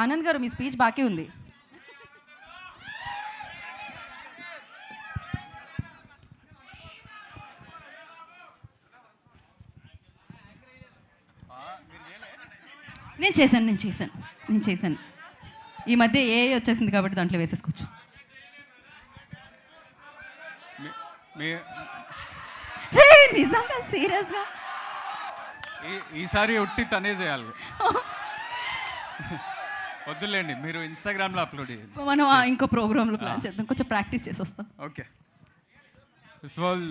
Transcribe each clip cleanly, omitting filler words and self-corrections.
ఆనంద్ గారు మీ స్పీచ్ బాకీ ఉంది. నేను చేశాను. ఈ మధ్య ఏ వచ్చేసింది కాబట్టి దాంట్లో వేసేసుకోవచ్చు. నిజంగా సీరియస్గా ఈసారి ఒట్టి తనే చేయాలి. వద్దులేండి, మీరు ఇన్స్టాగ్రామ్లో అప్లోడ్ చేయండి. మనం ఇంకో ప్రోగ్రాంలో ప్లాన్ చేద్దాం, కొంచెం ప్రాక్టీస్ చేసి వస్తాం. Okay. First of all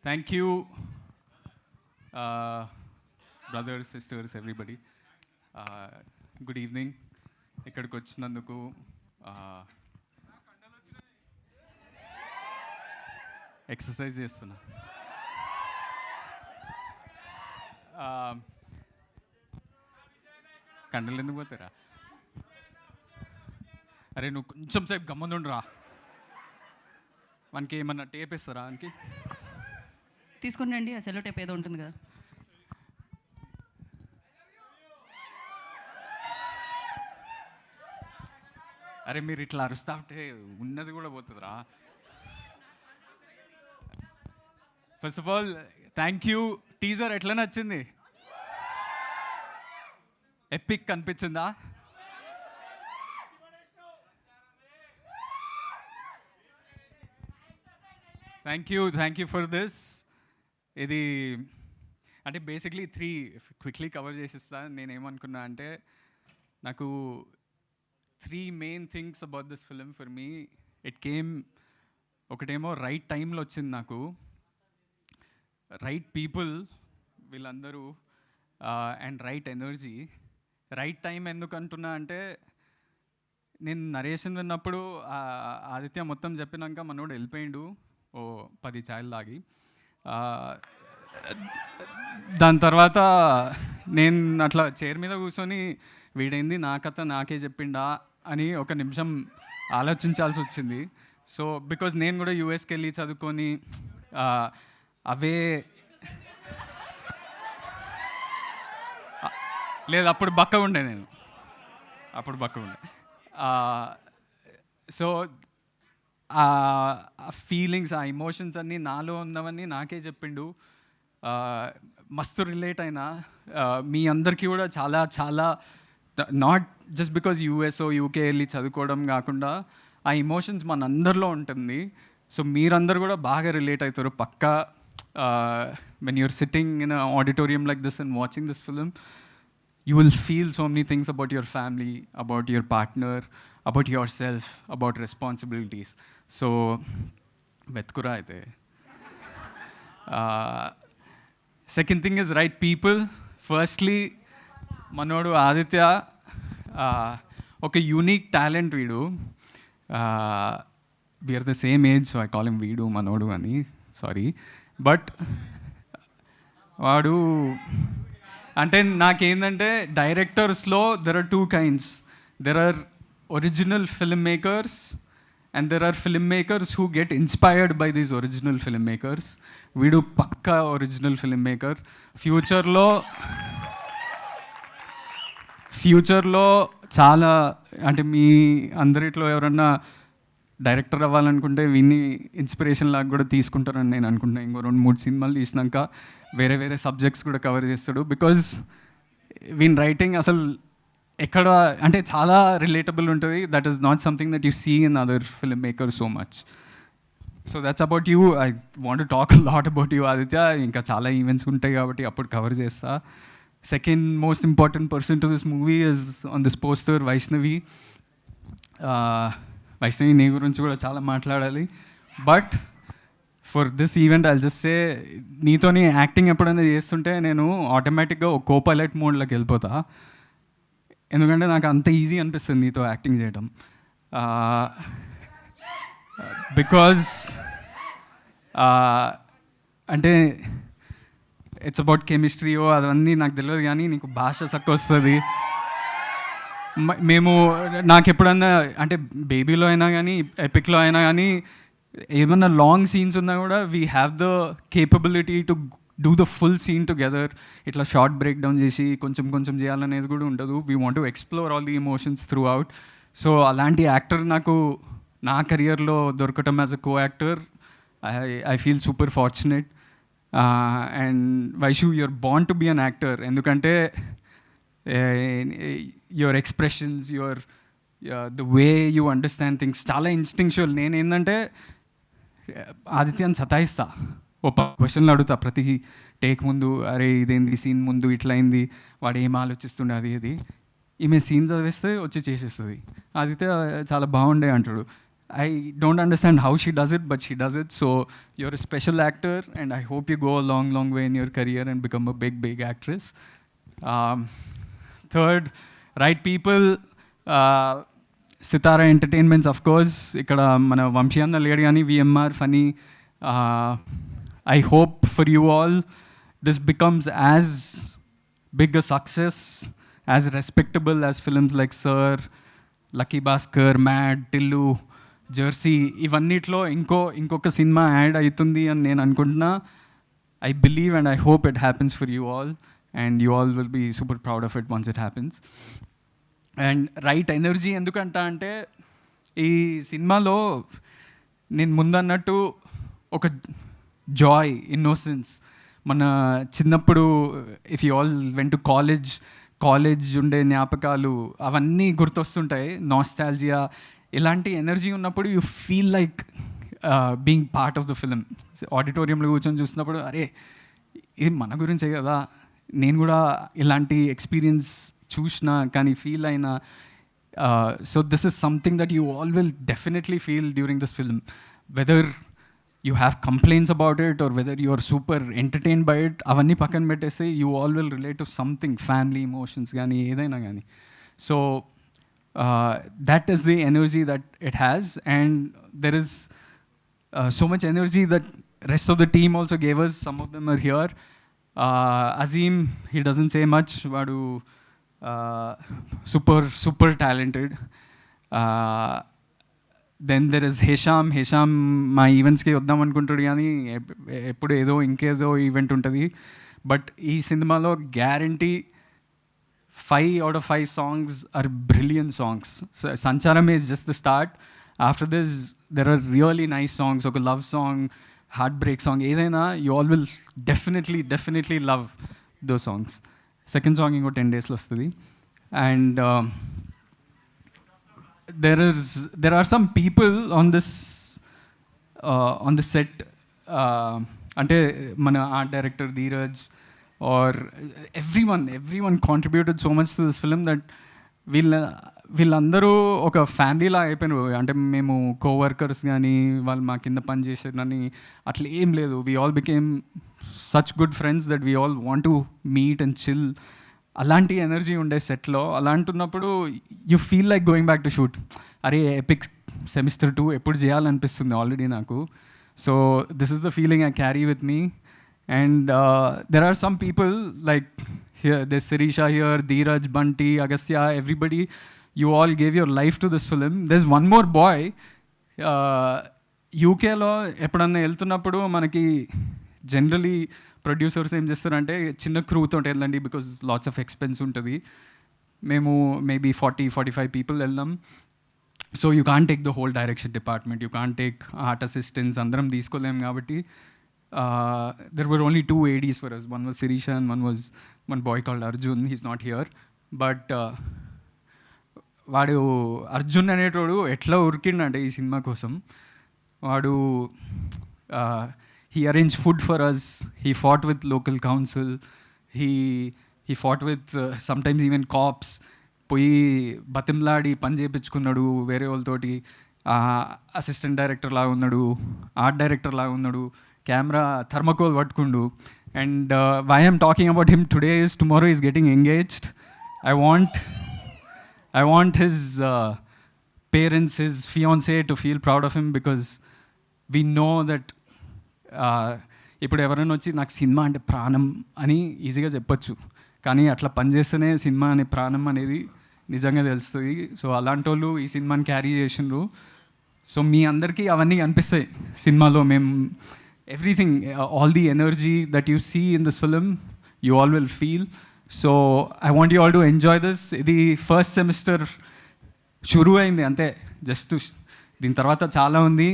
thank you brothers, sisters, everybody. Good evening. ఇక్కడికి వచ్చినందుకు ఎక్సర్సైజ్ చేస్తున్నా. కండలు ఎందుకు పోతారా? అరే నువ్వు కొంచెం సేపు గమ్మునుండురా. మనకి ఏమన్నా టేప్ ఇస్తారా? మనకి తీసుకుని ఆ సెల్లో టేప్ ఏదో ఉంటుంది కదా. అరే మీరు ఇట్లా అరుస్తా ఉంటే ఉన్నది కూడా పోతుందిరా. First of all thank you. Teaser ఎట్లా నచ్చింది? ఎపిక్ కనిపించిందా? Thank you for this. ఇది అంటే బేసిక్లీ 3 క్విక్లీ కవర్ చేసిస్తా. నేనేమనుకున్నా అంటే నాకు 3 main things about this film for me. It came, ఒకటేమో రైట్ టైంలో వచ్చింది నాకు, రైట్ పీపుల్ వీళ్ళందరూ, and right energy. Right time ఎందుకు అంటున్నా అంటే నేను నరేషన్ విన్నప్పుడు ఆదిత్య మొత్తం చెప్పినాక మనోడు వెళ్ళిపోయిండు ఓ 10 ఛాయలు తాగి. దాని తర్వాత నేను అట్లా చైర్ మీద కూర్చొని వీడైంది నా కథ నాకే చెప్పిండా అని ఒక నిమిషం ఆలోచించాల్సి వచ్చింది. సో బికాజ్ నేను కూడా యూఎస్కి వెళ్ళి చదువుకొని అవే లేదు, అప్పుడు బక్కగా ఉండే నేను, సో ఆ ఫీలింగ్స్, ఆ ఎమోషన్స్ అన్నీ నాలో ఉన్నవన్నీ నాకే చెప్పిండు. మస్తు రిలేట్ అయినా. మీ అందరికీ కూడా చాలా చాలా, not just because US UK వెళ్ళి చదువుకోవడం కాకుండా ఆ ఎమోషన్స్ మనందరిలో ఉంటుంది. సో మీరందరూ కూడా బాగా రిలేట్ అవుతారు పక్కా. when you're sitting in an auditorium like this and watching this film, you will feel so many things about your family, about your partner, about yourself, about responsibilities. So vetkura aithe. Second thing is right people. Firstly, manodu Aditya oka unique talent veedu. We are the same age, so I call him Veedu Manodu ani. Sorry, but వాడు అంటే నాకేంటంటే డైరెక్టర్స్లో there are 2 kinds. There are original film makers and there are film makers who get inspired by these original film makers. వీడు పక్కా original film maker. ఫ్యూచర్లో చాలా, అంటే మీ అందరిట్లో ఎవరన్నా డైరెక్టర్ అవ్వాలనుకుంటే వీన్ని ఇన్స్పిరేషన్ లాగా కూడా తీసుకుంటారని నేను అనుకుంటున్నాను. ఇంకో 2-3 సినిమాలు తీసినాక వేరే వేరే సబ్జెక్ట్స్ కూడా కవర్ చేస్తాడు. బికాజ్ వీన్ రైటింగ్ అసలు ఎక్కడ అంటే చాలా రిలేటబుల్ ఉంటుంది. That is not something that you see in other film maker so much. So that's about you. I want to talk lot about you Aditya. ఇంకా చాలా ఈవెంట్స్ ఉంటాయి కాబట్టి అప్పుడు కవర్ చేస్తా. Second most important person to this movie is on this poster Vaishnavi. Vaishnavi నీ గురించి కూడా చాలా మాట్లాడాలి. But for this event I'll just say, నీతోని యాక్టింగ్ ఎప్పుడైనా చేస్తుంటే నేను ఆటోమేటిక్గా ఒక కో-పైలట్ మోడ్లోకి వెళ్ళిపోతా. ఎందుకంటే నాకు అంత ఈజీ అనిపిస్తుంది నీతో యాక్టింగ్ చేయడం. బికాజ్ అంటే ఇట్స్ అబౌట్ కెమిస్ట్రీయో అవన్నీ నాకు తెలియదు, కానీ నీకు భాష చక్కగా వస్తుంది. మేము నాకు ఎప్పుడన్నా అంటే బేబీలో అయినా కానీ ఎపిక్లో అయినా కానీ ఏమన్నా లాంగ్ సీన్స్ ఉన్నా కూడా we have the capability to do the full scene together, ఇట్లా షార్ట్ బ్రేక్ డౌన్ చేసి కొంచెం కొంచెం చేయాలనేది కూడా ఉండదు. We want to explore all the emotions throughout. సో అలాంటి యాక్టర్ నాకు నా కెరియర్లో దొరకటం as a co actor, I feel super fortunate. And Vaishu, you are born to be an actor. ఎందుకంటే your expressions, your the way you understand things చాలా instinctual. నేను ఏంటంటే ఆదిత్యాన్ని సతాయిస్తా, ఓ క్వశ్చన్లు అడుగుతా ప్రతి టేక్ ముందు, అరే ఇదేంది సీన్ ముందు ఇట్లా అయింది, వాడు ఏం ఆలోచిస్తుండే అది ఇది. ఈమె సీన్ చదివేస్తే వచ్చి చేసేస్తుంది. ఆదిత్య చాలా బాగుండే అంటాడు. I don't understand how she does it, but she does it. So you're a special actor, and I hope you go a long, long way in your career and become a big, big actress. Third, right people. Sitara Entertainments, of course. Ikkada mana Vamshi anna ledi ani VMR funny. I hope for you all this becomes as big a success, as respectable as films like Sir, Lucky Bhaskar, Mad, Tillu, Jersey, ఇవన్నిట్లో ఇంకొక సినిమా add అవుతుంది అని నేను అనుకుంటున్నా. I believe and I hope it happens for you all, and you all will be super proud of it once it happens. And right energy ఎందుకంట అంటే, ఈ సినిమాలో నేను ముందన్నట్టు ఒక జాయ్, ఇన్నోసెన్స్, మన చిన్నప్పుడు if you all went to college ఉండే జ్ఞాపకాలు అవన్నీ గుర్తొస్తుంటాయి, నాస్టాల్జియా. ఇలాంటి ఎనర్జీ ఉన్నప్పుడు you feel like being part of the film. ఆడిటోరియంలో కూర్చొని చూసినప్పుడు అరే ఇది మన గురించే కదా, నేను కూడా ఇలాంటి ఎక్స్పీరియన్స్ చూసిన కానీ ఫీల్ అయినా. So this is something that you all will definitely feel during this film, whether you have complaints about it or whether you are super entertain by it. అవన్నీ పక్కన పెట్టేస్తే you all will relate to something, family emotions కానీ ఏదైనా కానీ. So that is the energy that it has, and there is so much energy that rest of the team also gave us. Some of them are here. Azim, he doesn't say much, vadu super talented. Then there is Hesham మా ఈవెంట్స్కి వద్దాం అనుకుంటాడు కానీ ఎప్పుడు ఏదో ఇంకేదో event ఉంటుంది. But ఈ సినిమాలో guarantee 5 out of 5 songs are brilliant songs. So Sancharam is just the start. After this, there are really nice songs. Oka love song, heartbreak song, edaina you all will definitely love those songs. Second song ingo 10 days lo vastadi. And there are some people on the set, ante mana art director Dheeraj, or everyone contributed so much to this film that వీళ్ళందరూ ఒక ఫ్యామిలీలా అయిపోయినారు. అంటే మేము coworkers కానీ వాళ్ళు మా కింద పని చేసేదని అట్లా ఏం లేదు. We all became such good friends that we all want to meet and chill. అలాంటి ఎనర్జీ ఉండే సెట్లో. అలాంటున్నప్పుడు you feel like going back to shoot. అరే ఎపిక్ సెమిస్టర్ 2 ఎప్పుడు చేయాలనిపిస్తుంది ఆల్రెడీ నాకు. So this is the feeling I carry with me. And there are some people like here, there's Sirisha here, Dheeraj, Bunty, Agastya, everybody. You all gave your life to this film. There's one more boy. యూకేలో ఎప్పుడన్నా వెళ్తున్నప్పుడు మనకి generally producers ఏం చేస్తారంటే చిన్న క్రూతో వెళ్ళండి, because lots of expense ఉంటుంది. మేము మేబీ 40-45 పీపుల్ వెళ్దాం. So you can't take the whole direction department, you can't take art assistants, అందరం తీసుకోలేము. కాబట్టి there were only 2 ADs for us. One was Sirisha and one boy called Arjun. He's not here. But వాడు అర్జున్ అనేటోడు ఎట్లా ఉరికిండంటే ఈ cinema కోసం. వాడు he arranged food for us. He fought with local council. He fought with sometimes even cops. పోయి బతిమలాడి పని చేయించుకున్నాడు వేరే వాళ్ళతోటి. అసిస్టెంట్ డైరెక్టర్ లాగా ఉన్నాడు, ఆర్ట్ డైరెక్టర్ లాగా ఉన్నాడు, కెమెరా థర్మకోల్ పట్టుకుండు. And why I'm talking about him today is tomorrow is getting engaged. I want his parents, his fiancé to feel proud of him, because we know that ఇప్పుడు ఎవరైనా వచ్చి నాకు cinema అంటే ప్రాణం అని ఈజీగా చెప్పచ్చు, కానీ అట్లా పనిచేస్తేనే సినిమా అనే ప్రాణం అనేది నిజంగా తెలుస్తుంది. సో అలాంటి వాళ్ళు ఈ సినిమాని క్యారీ చేసిండ్రు. సో మీ అందరికీ అవన్నీ కనిపిస్తాయి సినిమాలో. మేము everything, all the energy that you see in this film, you all will feel. So I want you all to enjoy this. ఇది ఫస్ట్ సెమిస్టర్ షురూ అయింది అంతే, జస్ట్ దీని తర్వాత చాలా ఉంది.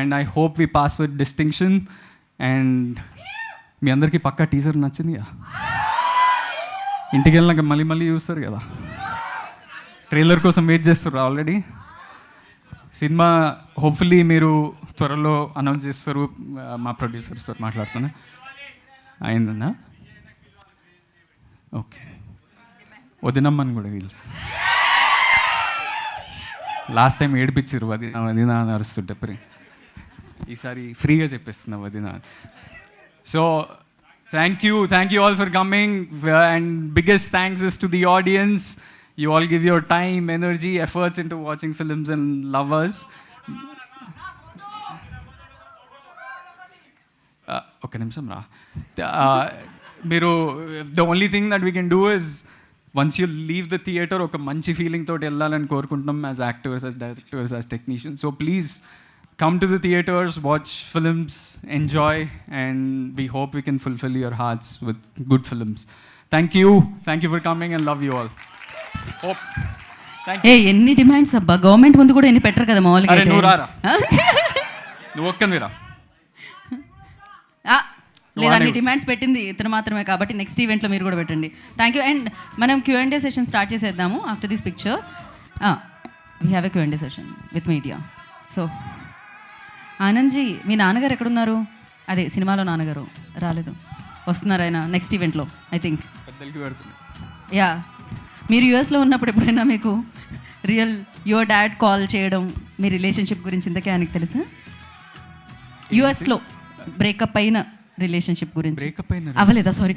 And I hope we pass with distinction. And మీ అందరికీ పక్కా టీజర్ నచ్చింది కదా, ఇంటికి వెళ్ళినాక మళ్ళీ మళ్ళీ చూస్తారు కదా, ట్రైలర్ కోసం వెయిట్ చేస్తారు ఆల్రెడీ. సినిమా హోప్ఫుల్లీ మీరు త్వరలో అనౌన్స్ చేస్తారు. మా ప్రొడ్యూసర్స్తో మాట్లాడుతున్నా. అయిందన్నా? ఓకే, వదినమ్మని కూడా వీల్స్ లాస్ట్ టైం ఏడిపించారు వదిన అని అరుస్తుంటే ఈసారి ఫ్రీగా చెప్పేస్తున్నా వదిన. So thank you all for coming, and biggest thanks is to the audience. You all give your time, energy, efforts into watching films and love us. Okay, nimsam ra. Meeru, the only thing that we can do is once you leave the theater, oka manchi feeling toti ellalani korukuntunam as actors, as directors, as technicians. So please come to the theaters, watch films, enjoy, and we hope we can fulfill your hearts with good films. Thank you for coming, and love you all. Hope. Thank you. ఎన్ని demands అబ్బా, government ముందు కూడా ఎన్ని పెట్టరు కదా మామూలుగా. అరే నువ్వు రారా, నువ్వు ఒక్కనిరా. లేదా అన్ని డిమాండ్స్ పెట్టింది ఇతను మాత్రమే, కాబట్టి నెక్స్ట్ ఈవెంట్లో మీరు కూడా పెట్టండి. Thank you. అండ్ మనం Q&A సెషన్ స్టార్ట్ చేసేద్దాము after this picture. We have a Q&A session with media. So Anandji, మీ నాన్నగారు ఎక్కడున్నారు? అదే సినిమాలో నాన్నగారు రాలేదు, వస్తున్నారు ఆయన నెక్స్ట్ ఈవెంట్లో ఐ థింక్. పెద్దలకి పెడుతున్నా. యా, మీరు యూఎస్లో ఉన్నప్పుడు ఎప్పుడైనా మీకు యువర్ డాడ్ కాల్ చేయడం మీ రిలేషన్షిప్ గురించి ఇంతకే ఆయనకి తెలుసా? యూఎస్లో బ్రేకప్ అయిన రిలేషన్షిప్ గురించి. బ్రేకప్ అయిన అవ్వలేదా? సారీ,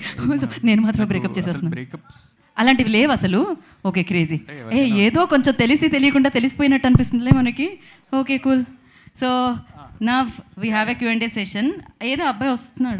నేను మాత్రమే బ్రేకప్ చేసేస్తున్నాను. బ్రేకప్స్ అలాంటివి లేవు అసలు. Okay, crazy. ఏదో కొంచెం తెలియకుండా తెలిసిపోయినట్టు అనిపిస్తుందిలే మనకి. Okay, cool. So now we have a Q&A session. ఏదో అబ్బాయి వస్తున్నాడు.